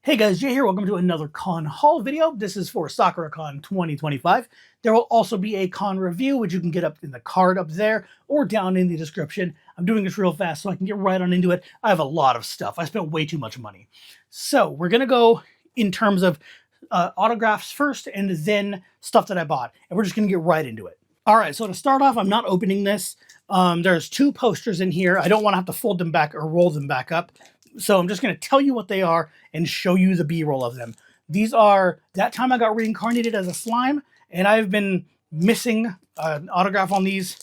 Hey guys, Jay here. Welcome to another con haul video. This is for Sakuracon 2025. There will also be a con review, which you can get up in the card up there or down in the description. I'm doing this real fast so I can get right on into it. I have a lot of stuff. I spent way too much money. So we're going to go in terms of autographs first and then stuff that I bought. And we're just going to get right into it. All right, so to start off, I'm not opening this. There's two posters in here. I don't want to have to fold them back or roll them back up. So I'm just going to tell you what they are and show you the B-roll of them. These are that time I got reincarnated as a slime, and I've been missing an autograph on these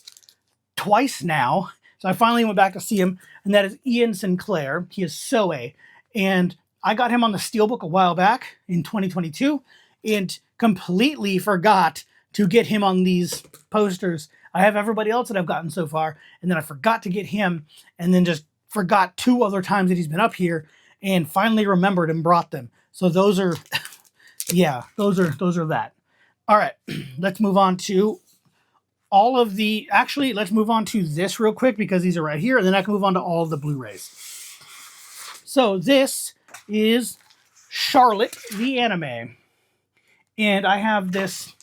twice now. So I finally went back to see him, and that is Ian Sinclair. He is Soe, and I got him on the Steelbook a while back in 2022 and completely forgot to get him on these posters. I have everybody else that I've gotten so far, and then I forgot to get him, and then just forgot two other times that he's been up here and finally remembered and brought them. So those are, yeah, those are that. All right, let's move on to all of the, actually, let's move on to this real quick because these are right here, and then I can move on to all of the Blu-rays. So this is Charlotte, the anime. And I have this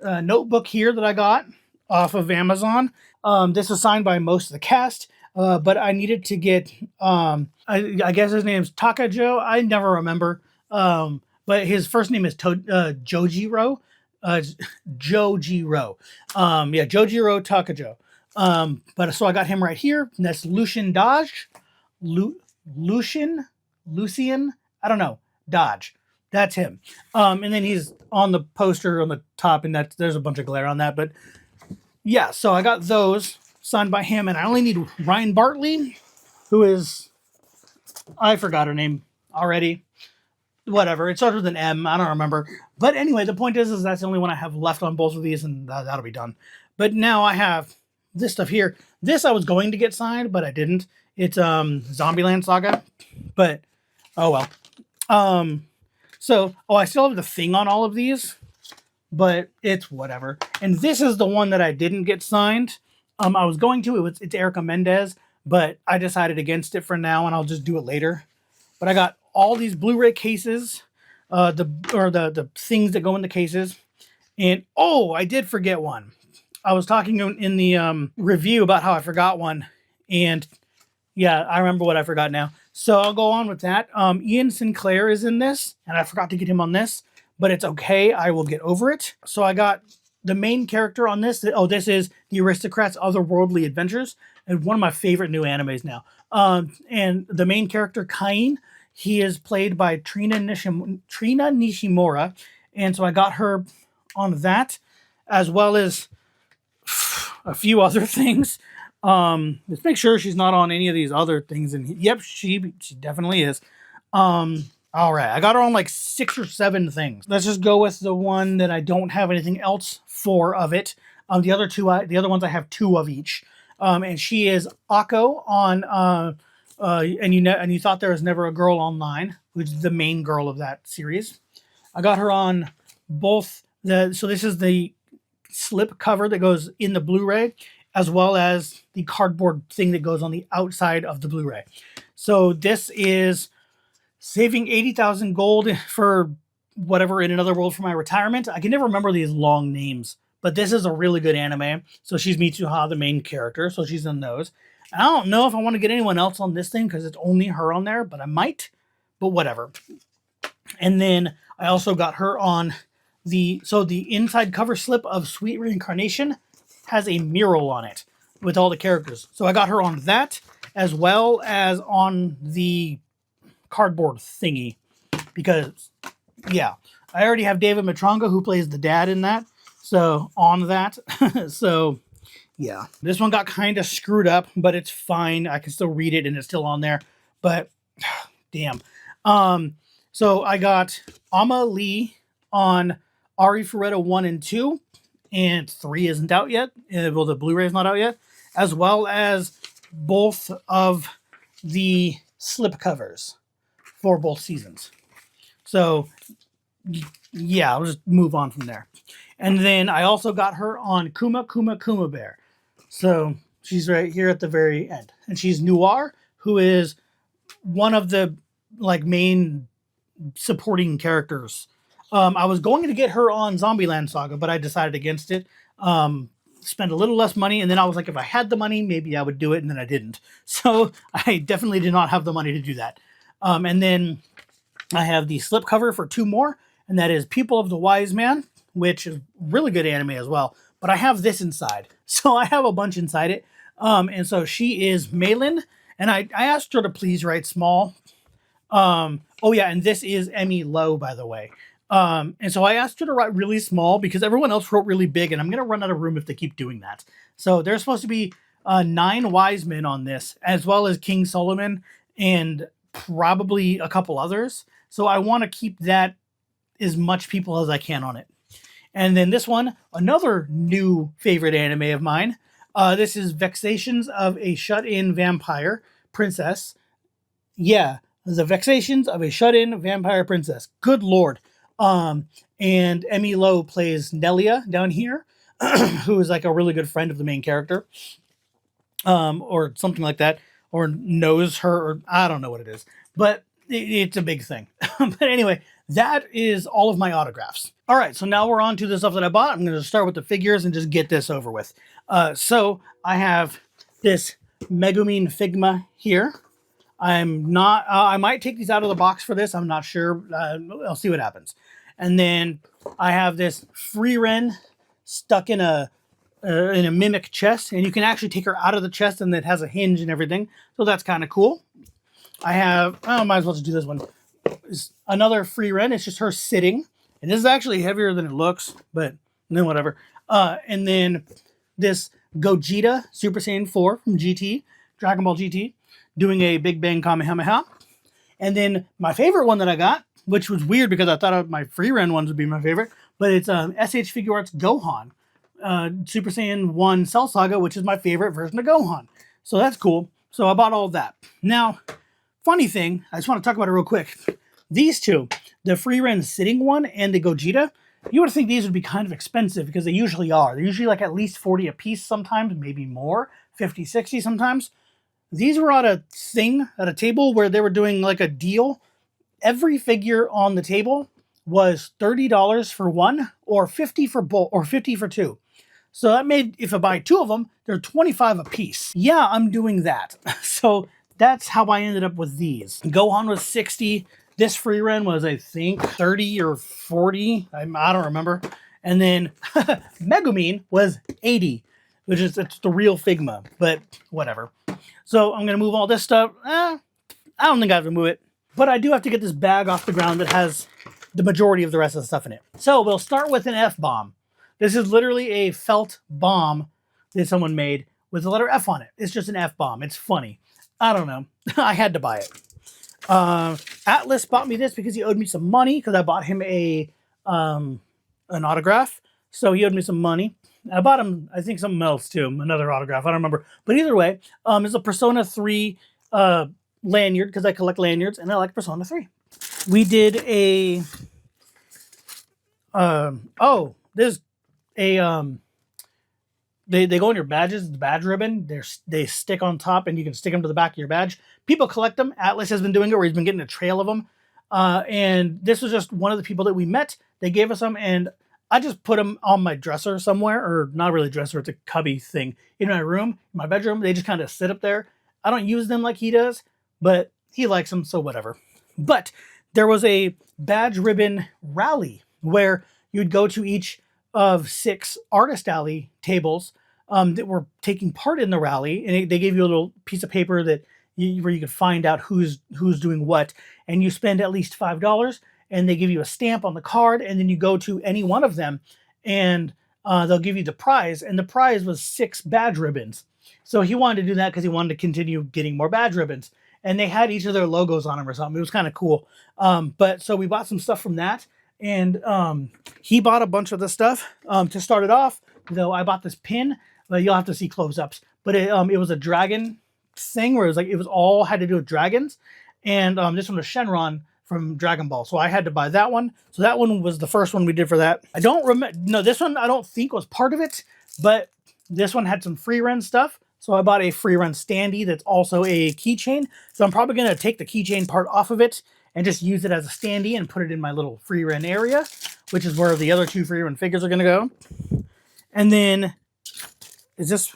notebook here that I got off of Amazon. This is signed by most of the cast. But I needed to get, I guess his name's Takajo. I never remember. But his first name is Jojiro. Jojiro. Yeah, Jojiro Takajo. But so I got him right here. And that's Lucian Dodge. Lucian? I don't know. Dodge. That's him. And then he's on the poster on the top, and there's a bunch of glare on that. But yeah, so I got those signed by him, and I only need Ryan Bartley, who is, I forgot her name already. Whatever, it starts with an M, I don't remember. But anyway, the point is that's the only one I have left on both of these, and that'll be done. But now I have this stuff here. This I was going to get signed, but I didn't. It's Zombieland Saga, but oh well. So, I still have the thing on all of these, but it's whatever. And this is the one that I didn't get signed. I was going to. It's Erica Mendez, but I decided against it for now, and I'll just do it later. But I got all these Blu-ray cases, the things that go in the cases, and I did forget one. I was talking in the review about how I forgot one, and yeah, I remember what I forgot now. So I'll go on with that. Ian Sinclair is in this, and I forgot to get him on this, but it's okay. I will get over it. So I got the main character on this. This is The Aristocrats' Otherworldly Adventures, and one of my favorite new animes now. And the main character, Kain, he is played by Trina Nishimura, and so I got her on that, as well as a few other things. Let's make sure she's not on any of these other things. And yep, she definitely is. All right, I got her on like 6 or 7 things. Let's just go with the one that I don't have anything else for of it. The other ones I have 2 of each. And she is Akko on and you thought there was never a girl online, which is the main girl of that series. I got her on both so this is the slip cover that goes in the Blu-ray, as well as the cardboard thing that goes on the outside of the Blu-ray. So this is saving 80,000 gold for whatever in another world for my retirement. I can never remember these long names, but this is a really good anime. So she's Mitsuha, the main character, so she's in those. And I don't know if I want to get anyone else on this thing because it's only her on there, but I might, but whatever. And then I also got her on the inside cover slip of Sweet Reincarnation has a mural on it with all the characters. So I got her on that, as well as on the cardboard thingy, because yeah, I already have David Matronga, who plays the dad in that, so on that. So yeah, this one got kind of screwed up, but it's fine. I can still read it and it's still on there, but damn. So I got Ama Lee on Ari Ferretta 1 and 2, and 3 isn't out yet. Well, the Blu-ray is not out yet, as well as both of the slip covers for both seasons. So yeah, I'll just move on from there. And then I also got her on Kuma Bear. So she's right here at the very end. And she's Noir, who is one of the main supporting characters. I was going to get her on Zombieland Saga, but I decided against it. Spend a little less money, and then I was like, if I had the money, maybe I would do it, and then I didn't. So I definitely did not have the money to do that. And then I have the slipcover for 2 more, and that is People of the Wise Man, which is really good anime as well. But I have this inside, so I have a bunch inside it. And so she is Malin, and I asked her to please write small. Oh yeah, and this is Emmy Lowe, by the way. And so I asked her to write really small because everyone else wrote really big, and I'm going to run out of room if they keep doing that. So there's supposed to be 9 wise men on this, as well as King Solomon and probably a couple others. So I want to keep that as much people as I can on it. And then this one, another new favorite anime of mine. This is Vexations of a Shut-In Vampire Princess. Yeah, The Vexations of a Shut-In Vampire Princess. Good Lord. And Emmy Lowe plays Nelia down here, who is like a really good friend of the main character. Or something like that. Or knows her, or I don't know what it is. But it's a big thing. But anyway, that is all of my autographs. All right, so now we're on to the stuff that I bought. I'm going to start with the figures and just get this over with. So I have this Megumin Figma here. I'm not, I might take these out of the box for this. I'm not sure. I'll see what happens. And then I have this Frieren stuck in a mimic chest, and you can actually take her out of the chest, and it has a hinge and everything. So that's kind of cool. I have, I might as well just do this one. It's another Frieren. It's just her sitting. And this is actually heavier than it looks, but then whatever. And then this Gogeta Super Saiyan 4 from GT, Dragon Ball GT, doing a Big Bang Kamehameha. And then my favorite one that I got, which was weird because I thought my Frieren ones would be my favorite, but it's SH Figure Arts Gohan, Super Saiyan 1 Cell Saga, which is my favorite version of Gohan. So that's cool. So I bought all of that. Now, funny thing, I just want to talk about it real quick. These two, the Frieren sitting one and the Gogeta, you would think these would be kind of expensive because they usually are. They're usually like at least 40 a piece sometimes, maybe more, 50, 60 sometimes. These were at a table where they were doing like a deal. Every figure on the table was $30 for one, or 50 for both, or 50 for two. So that made, if I buy 2 of them, they're 25 a piece. Yeah, I'm doing that. So that's how I ended up with these. Gohan was 60. This Frieren was, I think, 30 or 40. I don't remember. And then Megumin was 80, which is it's the real Figma, but whatever. So I'm going to move all this stuff. I don't think I have to move it. But I do have to get this bag off the ground that has the majority of the rest of the stuff in it. So we'll start with an F-bomb. This is literally a felt bomb that someone made with the letter F on it. It's just an F-bomb. It's funny. I don't know. I had to buy it. Atlas bought me this because he owed me some money because I bought him an autograph. So he owed me some money. I bought him, I think, something else too. Another autograph. I don't remember. But either way, it's a Persona 3 lanyard because I collect lanyards and I like Persona 3. We did a... there's a... They go on your badges, the badge ribbon. They stick on top, and you can stick them to the back of your badge. People collect them. Atlas has been doing it, where he's been getting a trail of them. And this was just one of the people that we met. They gave us them, and I just put them on my dresser somewhere, or not really dresser, it's a cubby thing. In my room, in my bedroom, they just kind of sit up there. I don't use them like he does, but he likes them, so whatever. But there was a badge ribbon rally where you'd go to each of 6 artist alley tables that were taking part in the rally, and they gave you a little piece of paper that where you could find out who's doing what, and you spend at least $5, and they give you a stamp on the card, and then you go to any one of them, and they'll give you the prize, and the prize was 6 badge ribbons. So he wanted to do that because he wanted to continue getting more badge ribbons, and they had each of their logos on them or something. It was kind of cool. But so we bought some stuff from that. And he bought a bunch of the stuff. To start it off, though, I bought this pin. You'll have to see close-ups. But it was a dragon thing where it was all had to do with dragons. And this one was Shenron from Dragon Ball. So I had to buy that one. So that one was the first one we did for that. I don't remember. No, this one I don't think was part of it. But this one had some Frieren stuff. So I bought a Frieren standee that's also a keychain. So I'm probably going to take the keychain part off of it and just use it as a standee and put it in my little free rent area, which is where the other 2 free rent figures are going to go. And then, is this...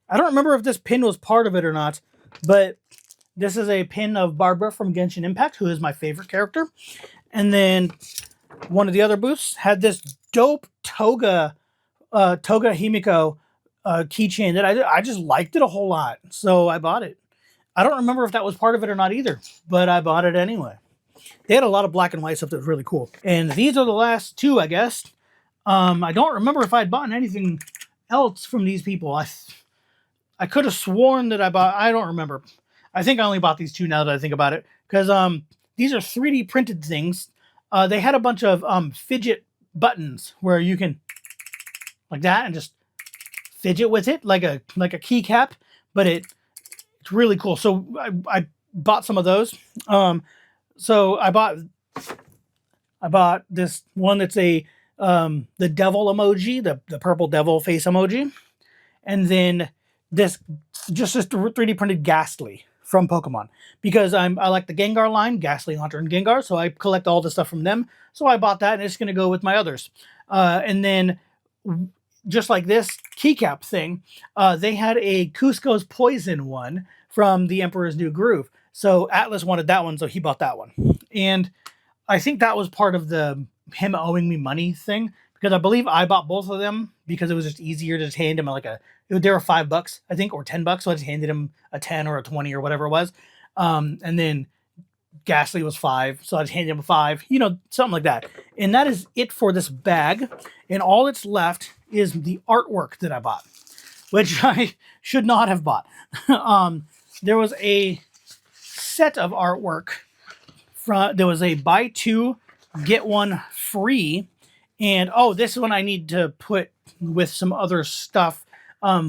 I don't remember if this pin was part of it or not, but this is a pin of Barbara from Genshin Impact, who is my favorite character. And then one of the other booths had this dope Toga Himiko keychain that I just liked it a whole lot, so I bought it. I don't remember if that was part of it or not either, but I bought it anyway. They had a lot of black and white stuff that was really cool. And these are the last 2, I guess. I don't remember if I'd bought anything else from these people. I could have sworn that I don't remember. I think I only bought these 2 now that I think about it, because these are 3D printed things. They had a bunch of fidget buttons where you can, like that, and just fidget with it like a keycap, but it's really cool. So I bought some of those. So I bought this one that's the devil emoji, the purple devil face emoji, and then this 3D printed Ghastly from Pokemon, because I like the Gengar line, Ghastly, Haunter, and Gengar, so I collect all the stuff from them. So I bought that, and it's going to go with my others. And then, just like this keycap thing, they had a Cusco's Poison one from the Emperor's New Groove. So Atlas wanted that one, so he bought that one. And I think that was part of him owing me money thing, because I believe I bought both of them because it was just easier to just hand him they were $5, I think, or $10. So I just handed him a 10 or a 20 or whatever it was. And then Ghastly was $5. So I just handed him a 5, something like that. And that is it for this bag. And all that's left is the artwork that I bought, which I should not have bought. There was a set of artwork. There was a buy 2, get 1 free. And, this one I need to put with some other stuff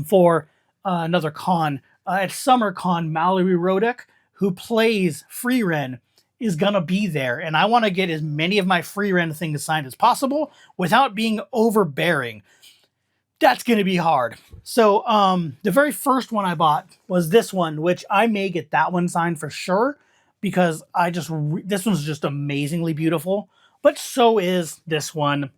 for another con. At SummerCon, Mallory Rodek, who plays Freeren, is going to be there. And I want to get as many of my Freeren things signed as possible without being overbearing. That's going to be hard. So the very first one I bought was this one, which I may get that one signed for sure, because this one's just amazingly beautiful. But so is this one.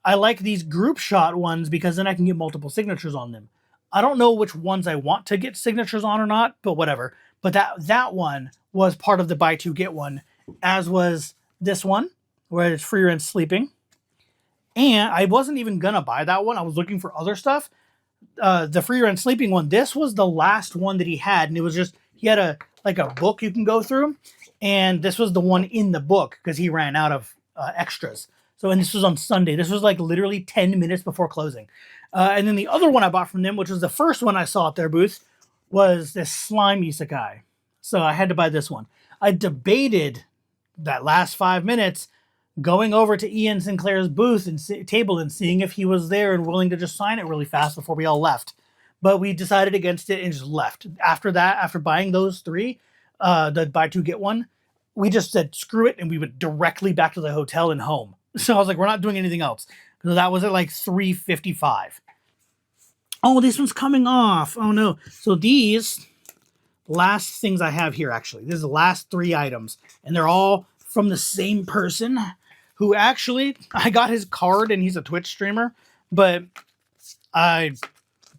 I like these group shot ones because then I can get multiple signatures on them. I don't know which ones I want to get signatures on or not, but whatever. But that one was part of the buy 2 get 1, as was this one, where it's Freeren sleeping. And I wasn't even gonna buy that one. I was looking for other stuff. The Freeren sleeping one, this was the last one that he had, and it was just, he had a book you can go through, and this was the one in the book because he ran out of extras. So, and this was on Sunday. This was literally 10 minutes before closing. And then the other one I bought from them, which was the first one I saw at their booth, was this Slime Isekai. So I had to buy this one. I debated that last 5 minutes going over to Ian Sinclair's booth and table and seeing if he was there and willing to just sign it really fast before we all left. But we decided against it and just left. After that, after buying those 3, the buy 2 get 1, we just said screw it, and we went directly back to the hotel and home. So I was like, we're not doing anything else. So that was at 3:55. Oh, this one's coming off. Oh no. So these last things I have here, actually, this is the last 3 items, and they're all from the same person, who actually, I got his card and he's a Twitch streamer, but I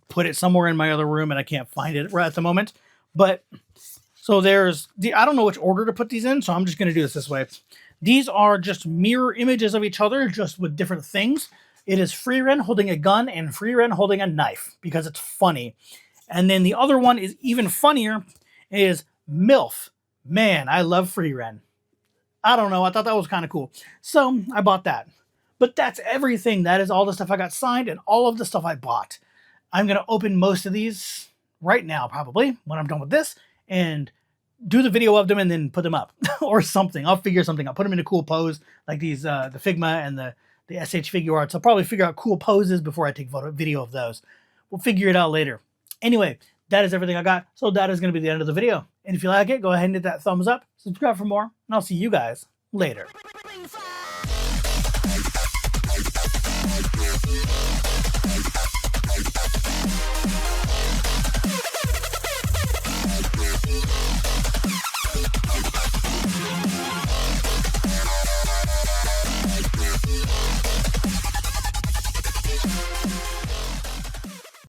put it somewhere in my other room and I can't find it right at the moment. But so I don't know which order to put these in, so I'm just going to do this way. These are just mirror images of each other, just with different things. It is Freeren holding a gun and Freeren holding a knife, because it's funny. And then the other one is even funnier, is MILF. Man, I love Freeren. I don't know, I thought that was kind of cool. So I bought that. But that's everything. That is all the stuff I got signed and all of the stuff I bought. I'm going to open most of these right now, probably, when I'm done with this, and do the video of them and then put them up or something. I'll figure something out. Put them in a cool pose, like these, the Figma and the SH Figure Arts. I'll probably figure out cool poses before I take video of those. We'll figure it out later. Anyway, that is everything I got. So that is going to be the end of the video. And if you like it, go ahead and hit that thumbs up, subscribe for more, and I'll see you guys later.